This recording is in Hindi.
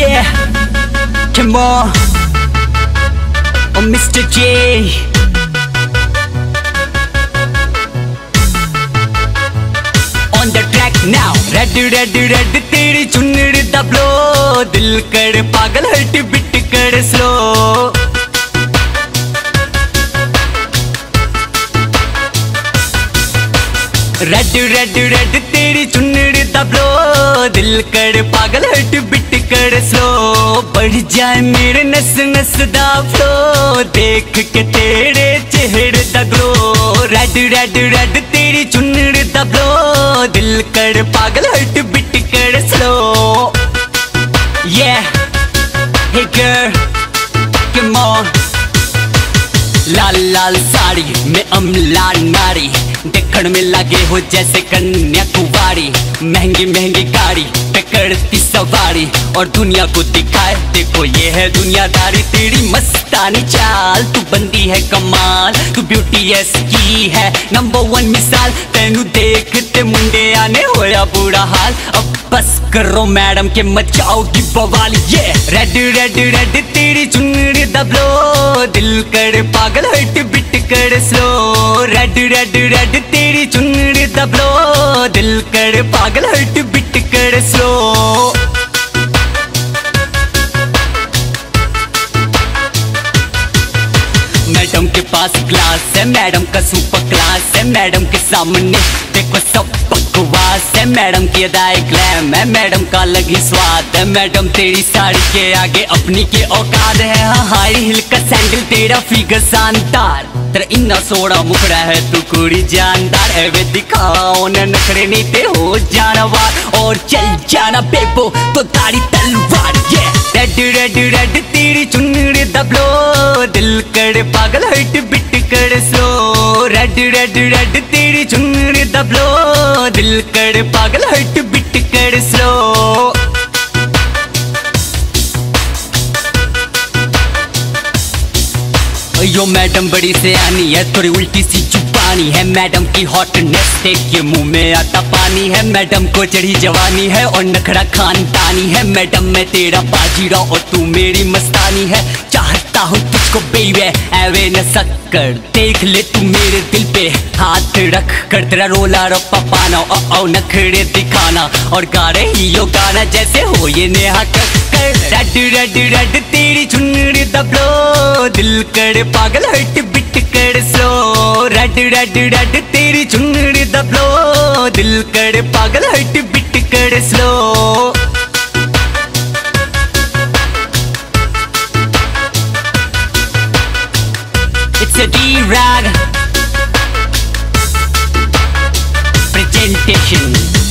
Yeah, come on, oh Mr. J. On the track now. Red, red, red, तेरी चुन्नड़ी दबलो, दिल कर पागल हट बिट कर स्लो. रेड रेड रेड तेरी चुन्नड़ी दबलो, दिल कर पागल हट बिट कर स्लो. बढ़ जाए मेरे नस नस दा फ्लो, देख के तेरे चेहरे दा ग्लो. रेड रेड रेड तेरी चुन्नड़ी दबलो, दिल कर पागल हट बिट कर slow. Yeah, hey girl, come on. लाल लाल साड़ी में अमला नारी, देखण में लगे हो जैसे कन्या कुवारी. महंगी महंगी गाड़ी पे करती सवारी, और दुनिया को दिखाए देखो ये है दुनियादारी. तेरी मस्तानी चाल, तू बंदी है कमाल, तू ब्यूटी की है नंबर 1 मिसाल. तेनू देखते मुंडे आने होया बुरा हाल. अब बस करो मैडम के मचाओगी बवाल. ये रेड रेड रेड तेरी चुन्नड़ी दबलो, दिल कर पागल हट बिट कर स्लो. रेड रेड रेड तेरी चुन्नड़ी दबलो, दिल कर पागल हट बिट कर स्लो. मैडम के पास क्लास है, मैडम का सुपर क्लास है. मैडम के सामने देखो सब बकवास है. मैडम की अदाए ग्लैम है, मैडम का अलग ही स्वाद है. मैडम तेरी साड़ी के आगे अपनी की औकात है. हाँ, हाई हिल का सैंडल तेरा फिगर शानदार, तेरा इन्ना सोड़ा मुखड़ा है तू कुड़ी जानदार. एवे दिखाओ न नखरे नहीं ते हो जाना वार, और चल जाना बेबो तो तारी तलवार. ये रेड रेड रेड तेरी चुन्नड़ी दबलो, दिल कर पागल हट बिट कर स्लो. रेड रेड रेड तेरी चुन्नड़ी दबलो, दिल कर पागल हट बिट कर स्लो. यो मैडम बड़ी सयानी है, थोड़ी उल्टी सी जुबानी है. मैडम की हॉटनेस देख के मुंह में आता पानी है. मैडम को चढ़ी जवानी है और नखरा खानदानी है. मैडम मैं तेरा बाजीरा और तू मेरी मस्तानी है. चाहता हूँ तुझको बेबे एवे न सक्कर, देख ले तू मेरे दिल पे हाथ रख कर. तेरा रोला रप्पा पाना और नखरे दिखाना, और गा रही यो गाना जैसे हो ये Neha Kakkar. Red red red तेरी चुन्नड़ी दबलो, दिल कर पागल हट बिट कर स्लो. रेड रेड रेड तेरी चुन्नड़ी दबलो, दिल कर पागल हट बिट कर slow. It's a D-Rag presentation.